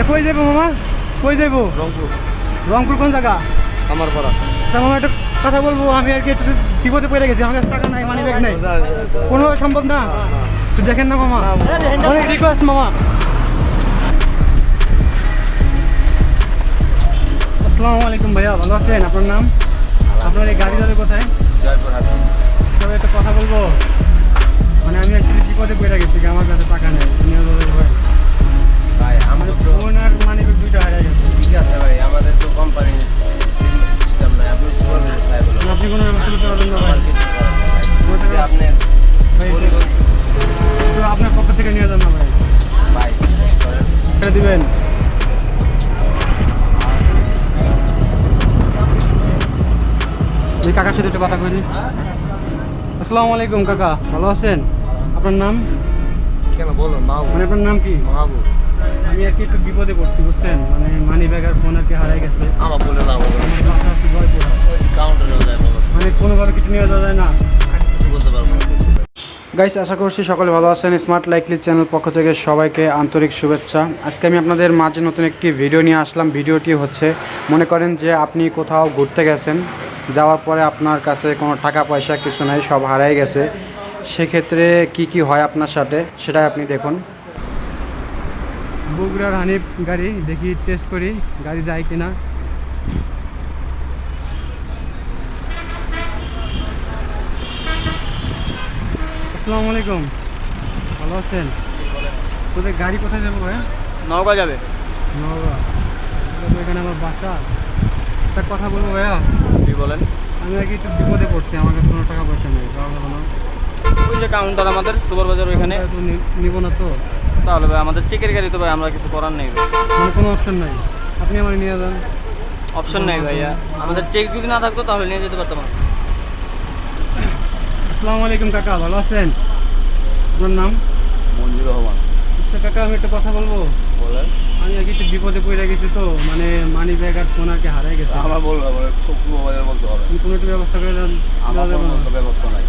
কই যাইবো মামা? কই যাইবো? রংপুর। রংপুর কোন জায়গা? আমার পাড়া। আচ্ছা মামা, একটা কথা বলবো, আমি আর কি একটু বিপদে পড়ে গেছি, আমার কাছে টাকা নাই, মানি ব্যাগ নাই, কোনোভাবে সম্ভব না? একটু দেখেন না মামা, অনেক রিকোয়েস্ট মামা। আসসালামু আলাইকুম ভাইয়া, ভালো আছেন? আপনার নাম? আপনার এই গাড়ি যাবে কোথায়? তবে একটা কথা বলবো, মানে আমি অ্যাকচুয়ালি বিপদে পড়ে গেছি, আমার কাছে টাকা নেই। ভাই আমরা তো ফোন আর মানি ব্যাগ দুইটা হারিয়ে গেছে। ঠিক আছে ভাই, আমাদের তো কোম্পানি সিস্টেম নাই। আপনি সুপারভাইজার সাহেব বলুন। আপনি কোনো ব্যবস্থা করতে পারবেন না ভাই? যদি আপনি ভাই, একটু আপনার পক্ষ থেকে নিয়ে যান না ভাই, ভাই এটা দিবেন। এই কাকার সাথে একটু কথা করি। আসসালামু আলাইকুম কাকা, ভালো আছেন? আপনার নাম? কেন বলুন মাহবুব। মানে আপনার নাম কি? মাহবুব। আমি আর কি একটু বিপদে পড়ছি বুঝছেন, মানে মানি ব্যাগ আর ফোন আর কি হারাই গেছে। আমার বলে না বলুন। আমার বাসা আছে জয়পুরা, কাউন্টারে যায় বলুন। মানে কোনোভাবে কিছু নিয়ে যাওয়া যায় না। আমি কিছু বলতে পারবো না। গাইস, আশা করছি সকলে ভালো আছেন। স্মার্ট লাইকলি চ্যানেল পক্ষ থেকে সবাইকে আন্তরিক শুভেচ্ছা। আজকে আমি আপনাদের মাঝে নতুন একটি ভিডিও নিয়ে আসলাম। ভিডিওটি হচ্ছে, মনে করেন যে আপনি কোথাও ঘুরতে গেছেন, যাওয়ার পরে আপনার কাছে কোনো টাকা পয়সা কিছু নাই, সব হারাই গেছে। সেক্ষেত্রে কি কি হয় আপনার সাথে, সেটাই আপনি দেখুন। বগুড়ার হানিফ গাড়ি, দেখি টেস্ট করি গাড়ি যায় কিনা। আসসালামু আলাইকুম, ভালো আছেন? তোদের গাড়ি কোথায় যাবো ভাই? নওগাঁ যাবে। নওগাঁ। এখানে আমার বাসা। একটা কথা বলবো ভাইয়া, কি বলেন? আমি আর কি একটু বিপদে পড়ছি, আমার কাছে কোনো টাকা পয়সা নেই, যাওয়া যাবে না? ওই যে কাউন্টার আমাদের সুপারভাইজার ওইখানে। তো নিবো না তো? তাহলে ভাই আমাদের চেকের গাড়ি তো ভাই, আমরা কিছু করার নেই। মানে কোনো অপশন নাই, আপনি আমার নিয়ে যান। অপশন নেই ভাইয়া, আমাদের চেক যদি না থাকতো তাহলে নিয়ে যেতে পারতাম না। আসসালামু আলাইকুম কাকা, ভালো আছেন? আপনার নাম? মঞ্জুর রহমান। আচ্ছা কাকা, আমি একটা কথা বলবো। বলেন। আমি আর কি একটু বিপদে পড়ে গেছি, তো মানে মানি ব্যাগ আর ফোন আর কি হারাই গেছে। আমার বলবো সুপারভাইজার বলতে হবে। আপনি কোনো একটু ব্যবস্থা করে দেন। আমার কোনো ব্যবস্থা নাই,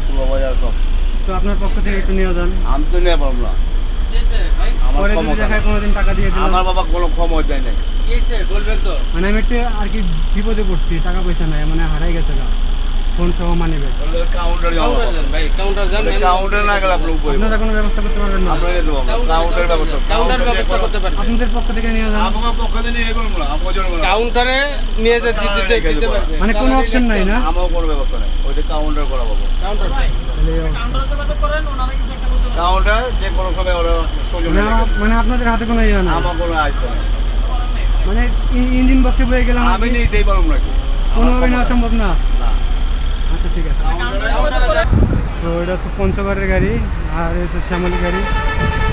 সুপারভাইজার সব। তো আপনার পক্ষ থেকে একটু নিয়ে যান। আমি তো নিয়ে পারবো না। আমার পরে যদি ক্ষমতা দেখায় নাই। কোনোদিন টাকা দিয়ে দিলাম। আমার বাবা কোনো ক্ষমতা দেয় নাই। বলবেন তো? মানে আমি একটু আর কি বিপদে পড়ছি, টাকা পয়সা নাই, মানে হারাই গেছে গা, ফোন সহ মানি ব্যাগ। কাউন্টার ভাই, কাউন্টার না গেলে আপনার উপরে আপনারা কোনো ব্যবস্থা করতে পারবেন না? আমরা নিতে পারবো কাউন্টার ব্যবস্থা করতে পারবে। আপনাদের পক্ষ থেকে নিয়ে যান। আমার পক্ষ থেকে নিয়ে করবো না, আমার জন্য কাউন্টারে নিয়ে দিতে পারবে। মানে কোনো অপশন নাই না? আমার কোনো ব্যবস্থা নেই, ওইটা কাউন্টার করা পাবো। কাউন্টার তাহলে এই অবস্থা। কাউন্টার যে কোনো সময় ওরা সুযোগ মানে মানে আপনাদের হাতে কোনো ইয়ে না, আমার কোনো আয়ত্ত নেই। মানে ইঞ্জিন বক্সে বয়ে গেলাম আমি নিতেই পারবো নাকি? কোনোভাবে নেওয়া সম্ভব না? না। আচ্ছা ঠিক আছে। তো এটা হচ্ছে পঞ্চগড়ের গাড়ি, আর এটা হচ্ছে শ্যামলী গাড়ি।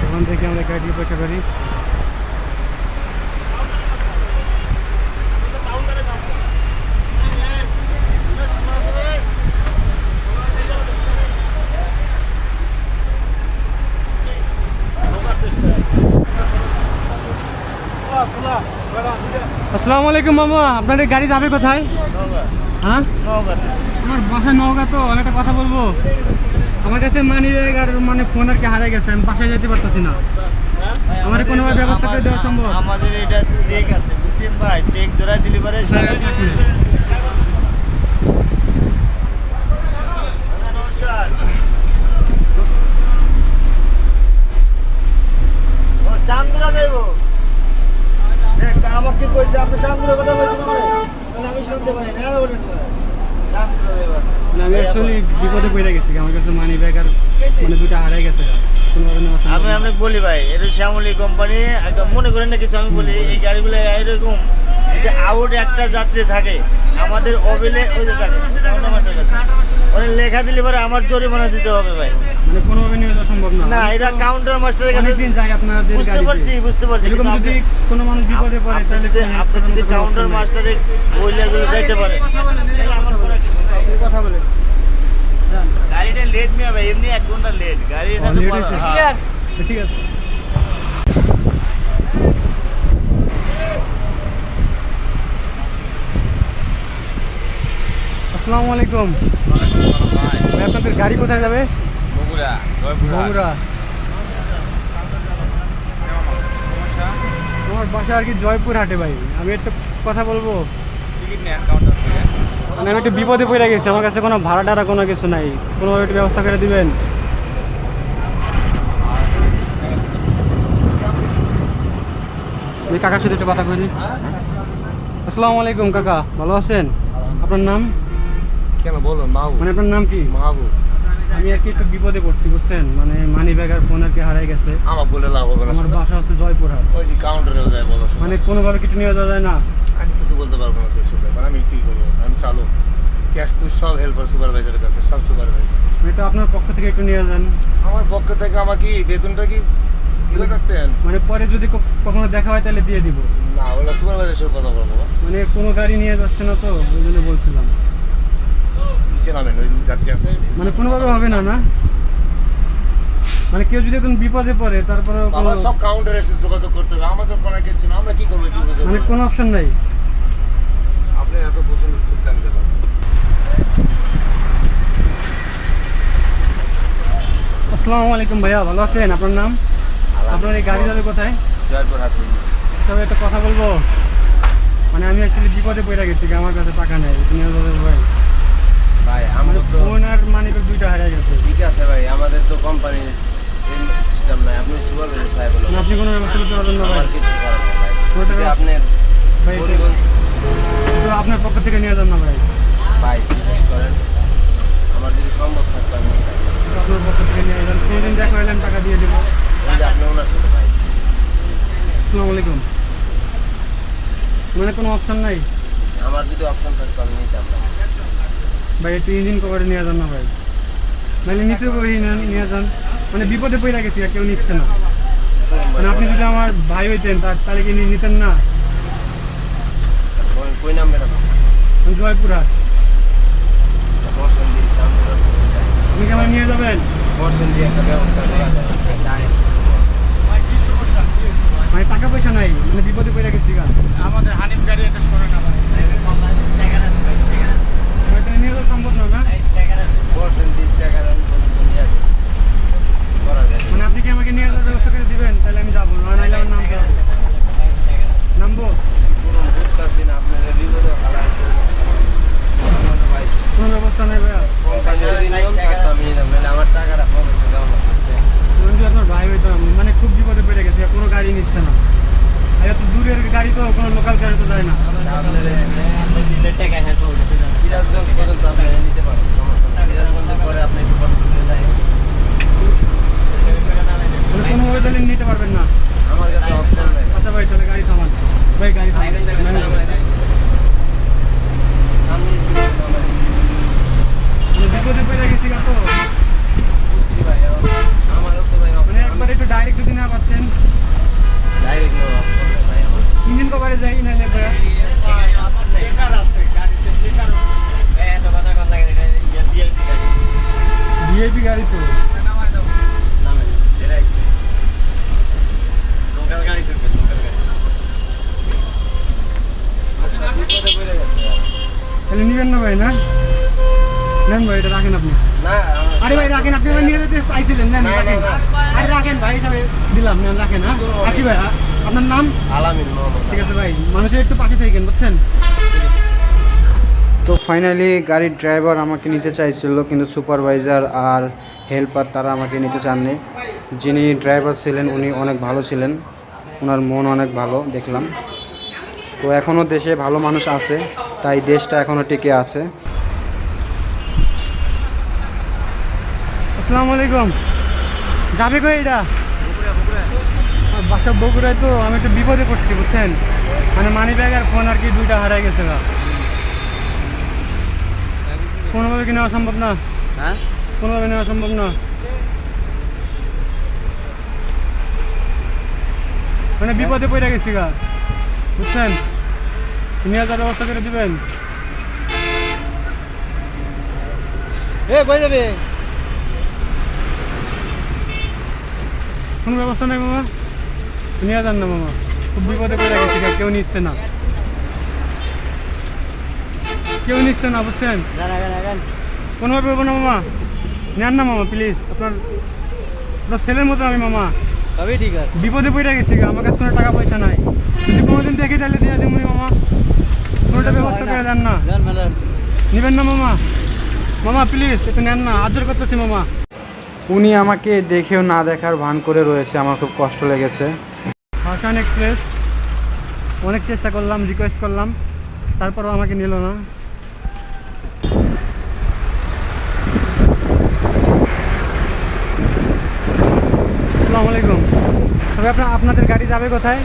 এখন দেখি আমরা গাড়ি অপেক্ষা করি। আসসালামু আলাইকুম মামা, আপনার এই গাড়ি যাবে কোথায়? হ্যাঁ, আমার বাসা নওগাঁ। তো আমি একটা কথা বলবো, আমার কাছে মানি ব্যাগ আর মানে ফোন আর কি হারিয়ে গেছে, আমি বাসায় যেতে পারতেছি না। আমার কোনোভাবে ব্যবস্থা করে দেওয়া সম্ভব? আমাদের এটা চেক আছে বুঝছেন ভাই, চেক ধরা দিলে পারে চান্দুরা যাইব। আমাকে কইছে আপনি চান্দুরের কথা বলছেন, তাহলে আমি শুনতে পারি না। চান্দুরা যাইব। আমি অ্যাকচুয়ালি বিপদে পড়ে গেছি, আমার কাছে মানি ব্যাগ আর মানে দুটা হারিয়ে গেছে, কোনোভাবে নেওয়া সম্ভব আমি না। আপনাকে বলি ভাই, এটা শ্যামলী কোম্পানি, একটা মনে করেন না কিছু। আমি বলি এই গাড়িগুলো এরকম, যদি আউট একটা যাত্রী থাকে আমাদের অবেলে ওই যে থাকে কাউন্টার মাস্টার কাছে ওরা লেখা দিলে পরে আমার জরিমানা দিতে হবে ভাই। মানে কোনোভাবে নিয়ে যাওয়া সম্ভব না? না, এটা কাউন্টার মাস্টারের কাছে। অনেকদিন যাই আপনাদের বুঝতে পারছি গাড়িতে। বুঝতে পারছি, এরকম কিন্তু যদি কোনো মানুষ বিপদে পড়ে তাহলে আপনি যদি কাউন্টার মাস্টারে ওইগুলো যাইতে পারে তাহলে আমার করার কিছু নাই। কথা বলে গাড়িটা লেট নিয়ে হবে, এমনি 1 ঘন্টা লেট গাড়ি। ঠিক আছে। আসসালামু আলাইকুম ভাই, আপনাদের গাড়ি কোথায় যাবে? বগুড়া। আমার বাসা আর কি জয়পুর হাটে ভাই। আমি একটা কথা বলবো, মানে আমি একটু বিপদে পড়ে গেছি, আমার কাছে কোনো ভাড়া টাড়া কোনো কিছু নাই, কোনোভাবে একটু ব্যবস্থা করে দিবেন। আমি কাকার সাথে একটু কথা বলি। আসসালামু আলাইকুম কাকা, ভালো আছেন? আপনার নাম? কেন বলুন মাহবুব। মানে আপনার নাম কি? মাহবুব। আমি আর কি একটু বিপদে পড়ছি বুঝছেন, মানে মানি ব্যাগ আর ফোন আর কি হারাই গেছে। আমার বলে লাভ হবে না। আমার বাসা হচ্ছে জয়পুরহাট। ওই যে কাউন্টারেও যায় বলো। মানে কোনোভাবে কিছু নিয়ে যাওয়া যায় না? আমি কিছু বলতে পারবো না তোর সাথে, আমি কি করবো? আমি চালু ক্যাশ কুশ সব হেল্পার সুপারভাইজারের কাছে, সব সুপারভাইজার। এটা আপনার পক্ষ থেকে একটু নিয়ে যান। আমার পক্ষ থেকে আমার কি বেতনটা কি দিতে চাচ্ছেন? মানে পরে যদি কখনো দেখা হয় তাহলে দিয়ে দিব। না ওগুলো সুপারভাইজারের সাথে কথা বলবো। মানে কোনো গাড়ি নিয়ে যাচ্ছে না তো, ওই জন্য বলছিলাম। নিচে নামেন, ওই যাত্রী আছে। মানে কোনোভাবে হবে না না? মানে কেউ যদি একদম বিপদে পড়ে তারপরে বাবা সব কাউন্টারে এসে যোগাযোগ করতে হবে, আমাদের কোনো কিছু না, আমরা কি করবো? মানে কোনো অপশন নাই? আপনি এত প্রশ্ন উত্তর দেন কেন? আসসালামু আলাইকুম ভাইয়া, ভালো আছেন? আপনার নাম? আপনার এই গাড়ি যাবে কোথায়? জয়পুর হাট। তবে একটা কথা বলবো, মানে আমি অ্যাকচুয়ালি বিপদে পড়ে গেছি, আমার কাছে টাকা নেই। ভাই ভাই আমার আমাদের তো ফোন আর মানি ব্যাগ দুইটা হারিয়ে গেছে। ঠিক আছে ভাই, আমাদের তো কোম্পানির সিস্টেম নাই, আপনি সুপারভাইজার সাহেব বলুন। মানে আপনি কোনো ব্যবস্থা করতে পারবেন না ভাই? আমার কিছু করার নেই ভাই। ওটা যদি আপনি ভাই তো আপনার পক্ষ থেকে নিয়ে যান না ভাই। ভাই বিশ্বাস করেন, আমার যদি সম্ভব থাকতো আমি নিতাম। তো আপনার পক্ষ থেকে নিয়ে যান, কোনোদিন দেখা হলে আমি টাকা দিয়ে দেবো। ওই যে আপনি ওনার সাথে ভাই। আসসালামু আলাইকুম। মানে কোনো অপশন নাই আমার যদি অপশন থাকতো আমি নিতাম ভাই। ভাই? একটু ইঞ্জিন কভারে নিয়ে যান না ভাই, নাহলে নিচে করে নিয়ে যান। মানে বিপদে পড়ে গেছি আর কেউ নিচ্ছে না। মানে আপনি যদি আমার ভাই হইতেন তাহলে কি নিতেন না? কই নাম বেরো? আমি জয়পুরহাট। বর্ষণ দিয়ে আপনি কি আমার নিয়ে যাবেন? বর্ষণ দিয়ে একটা ব্যবস্থা করা যায়। মানে টাকা পয়সা নাই, মানে বিপদে পড়ে গেছি গা। আমাদের হানিফ গাড়ি এটা সরে না ভাই। এটা নিয়ে যাওয়া সম্ভব না না? বর্ষণ দিয়ে করা যায়। মানে আপনি কি আমাকে নিয়ে যাওয়ার ব্যবস্থা করে দিবেন? তাহলে আমি যাবো, নাহলে আমার নামতে হবে। নামবো? কোনো বুঝতেছি না, আপনাদের বিপদে ভালো আছে ভাই। কোনো ব্যবস্থা নেই ভাইয়া? কোম্পানি যদি নিয়ম থাকতো আমি নিতাম, নাহলে আমার টাকাটা কম হচ্ছে দেওয়া লাগছে। আমি যদি আপনার ভাই হইতাম, মানে খুব বিপদে পড়ে গেছে, কোনো গাড়ি নিচ্ছে না। আর এত দূরের গাড়ি তো, কোনো লোকাল গাড়ি তো যায় না। সিরাজগঞ্জ পর্যন্ত আপনি নিতে পারেন, সমস্যা নেই। সিরাজগঞ্জের পরে আপনি একটু কষ্ট করে যায়। মানে কোনোভাবে তাহলে নিতে পারবেন না? আমার কাছে অপশন নেই। আচ্ছা ভাই, তাহলে গাড়ি থামান ভাই, গাড়ি থামান। আমি মানে বিপদে পড়ে গেছি গা তো। বুঝছি ভাই, আমারও তো ভাই মানে একবার একটু ডাইরেক্ট যদি না পাচ্ছেন, ডাইরেক্ট নো অপশন নেই ভাই আমার। ইঞ্জিন কভারে যাই না ভাইয়া। ভিআইপি গাড়ি তো। তাহলে নিবেন না ভাই? না নেন ভাই, এটা রাখেন আপনি। আরে ভাই রাখেন, আপনি আমার নিয়ে যেতে চাইছিলেন, নেন রাখেন। আরে রাখেন ভাই, হিসাবে দিলাম, নেন রাখেন। হ্যাঁ আসি ভাই। আপনার নাম? আলামিন মোহাম্মদ। ঠিক আছে ভাই, মানুষের একটু পাশে থাকেন বুঝছেন। তো ফাইনালি গাড়ির ড্রাইভার আমাকে নিতে চাইছিল, কিন্তু সুপারভাইজার আর হেল্পার তারা আমাকে নিতে চাননি। যিনি ড্রাইভার ছিলেন উনি অনেক ভালো ছিলেন, ওনার মন অনেক ভালো দেখলাম। তো এখনও দেশে ভালো মানুষ আছে, তাই দেশটা এখনও টিকে আছে। আসসালামু আলাইকুম। যাবে কই এটা? বাসা বগুড়ায়। তো আমি একটু বিপদে পড়ছি বুঝছেন, মানে মানি ব্যাগ আর ফোন আর কি দুইটা হারাই গেছে গা। কোনোভাবে কি নেওয়া সম্ভব না? হ্যাঁ কোনোভাবে নেওয়া সম্ভব না? মানে বিপদে পড়ে গেছি গা বুঝছেন, নিয়ে যাওয়ার ব্যবস্থা করে দিবেন? কই যাবে? কোনো ব্যবস্থা নাই মামা? নিয়ে যান না মামা, খুব বিপদে পড়ে গেছি গা, কেউ নিচ্ছে না, কেউ নিচ্ছে না বুঝছেন। কোনোভাবে হবো না মামা, নেন না মামা প্লিজ। আপনার ছেলের মতো আমি মামা, সবই ঠিক আছে। বিপদে পড়ে গেছি গা, আমার কাছে কোনো টাকা পয়সা নাই। নেবেন না মামা? মামা প্লিজ একটু নেন না, আদর করতেছি মামা। উনি আমাকে দেখেও না দেখার ভান করে রয়েছে, আমার খুব কষ্ট লেগেছে। হাসান এক্সপ্রেস অনেক চেষ্টা করলাম, রিকোয়েস্ট করলাম, তারপরও আমাকে নিল না। আসসালামু আলাইকুম। সবাই আপনাদের গাড়ি যাবে কোথায়?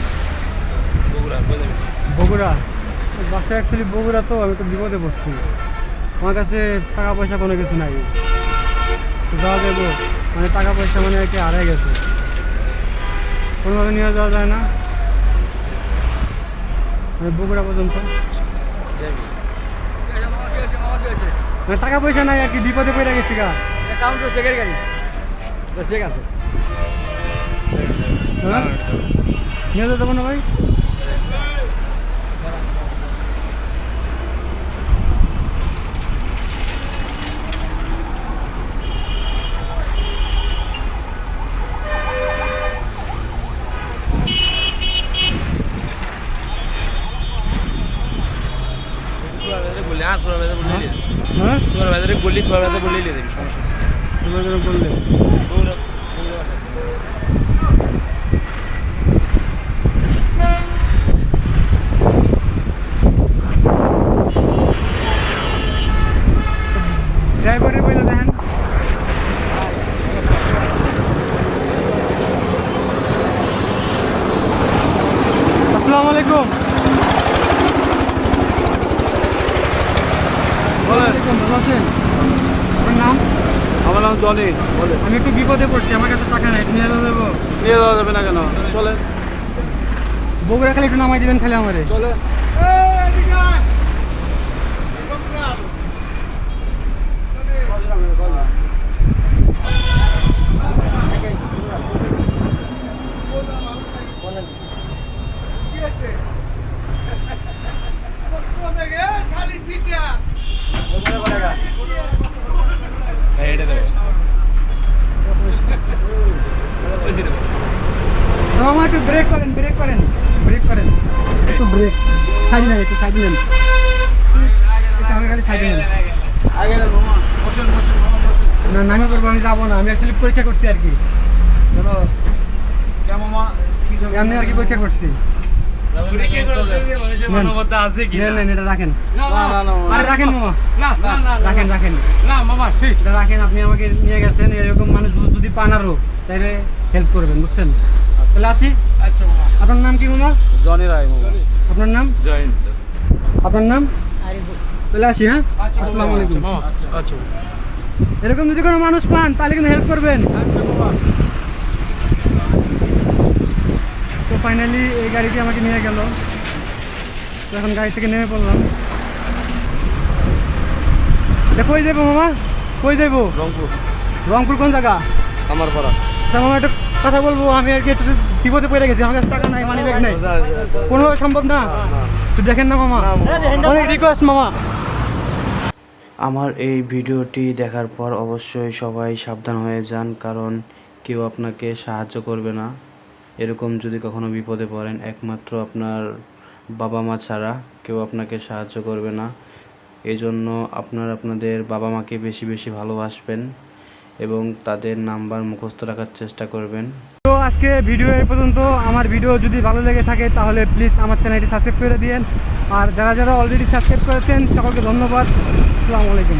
বগুড়া। বাসা অ্যাকচুয়ালি বগুড়া, তো আমি তো বিপদে পড়ছি। আমার কাছে টাকা পয়সা কোনো কিছু নাই, যাওয়া যাবো মানে টাকা পয়সা মানে আর কি হারিয়ে গেছে, কোনোভাবে নিয়ে যাওয়া যায় না মানে বগুড়া পর্যন্ত। মানে টাকা পয়সা নাই আর কি, বিপদে পড়ে গেছি গা। হ্যাঁ নিয়ে যেতে পারবো না ভাই? হ্যাঁ বললি বললেই দেবি, সমস্যা বললে ড্রাইভারের বইলে দেখেন। আসসালামু আলাইকুম। ভালো আছেন? আপনার নাম? আমার নাম জনি। বলে আমি একটু বিপদে পড়ছি, আমার কাছে টাকা নাই, নিয়ে যাবো। নিয়ে যাওয়া যাবে না কেন? চলে বগুড়া খালি একটু নামাই দিবেন খালি আমারে। চলে মামা একটু ব্রেক করেন, ব্রেক করেন, ব্রেক করেন, একটু ব্রেক সাইড নেন, একটু সাইড নেন, একটু হালকা খালি সাইড নেন। না নামে করবো, আমি যাবো না, আমি আসলে পরীক্ষা করছি আর কি, এমনি আর কি পরীক্ষা করছি। নেন এটা রাখেন, আরে রাখেন মামা, রাখেন রাখেন এটা রাখেন। আপনি আমাকে নিয়ে গেছেন, এরকম মানুষ যদি পান আরো তাহলে হেল্প করবেন, বুঝছেন? তাহলে আসি। আপনার নাম কি মামা? জনি রায়। আপনার নাম? জয়ন্ত। আপনার নাম? তাহলে আসি। হ্যাঁ, আসসালামু আলাইকুম। আচ্ছা, এরকম যদি কোনো মানুষ পান তাহলে কিন্তু হেল্প করবেন। তো ফাইনালি এই গাড়িটি আমাকে নিয়ে গেল, তো এখন গাড়ি থেকে নেমে পড়লাম। কই যাবো মামা, কই যাবো? রংপুর। রংপুর কোন জায়গা? আমার পাড়া। আচ্ছা মামা একটা কথা বলবো, আমি আর কি একটু বিপদে পড়ে গেছি, আমার কাছে টাকা নাই, মানি ব্যাগ নাই, কোনোভাবে সম্ভব না। তো দেখেন না মামা, অনেক রিকোয়েস্ট মামা। আমার এই ভিডিওটি দেখার পর অবশ্যই সবাই সাবধান হয়ে যান, কারণ কেউ আপনাকে সাহায্য করবে না। এরকম যদি কখনো বিপদে পড়েন, একমাত্র আপনার বাবা মা ছাড়া কেউ আপনাকে সাহায্য করবে না। এই জন্য আপনাদের বাবা মাকে বেশি বেশি ভালোবাসবেন এবং তাদের নাম্বার মুখস্থ রাখার চেষ্টা করবেন। তো আজকে ভিডিও এই পর্যন্ত। আমার ভিডিও যদি ভালো লেগে থাকে তাহলে প্লিজ আমার চ্যানেলটি সাবস্ক্রাইব করে দিন, আর যারা যারা অলরেডি সাবস্ক্রাইব করেছেন সকলকে ধন্যবাদ। আসসালামু আলাইকুম।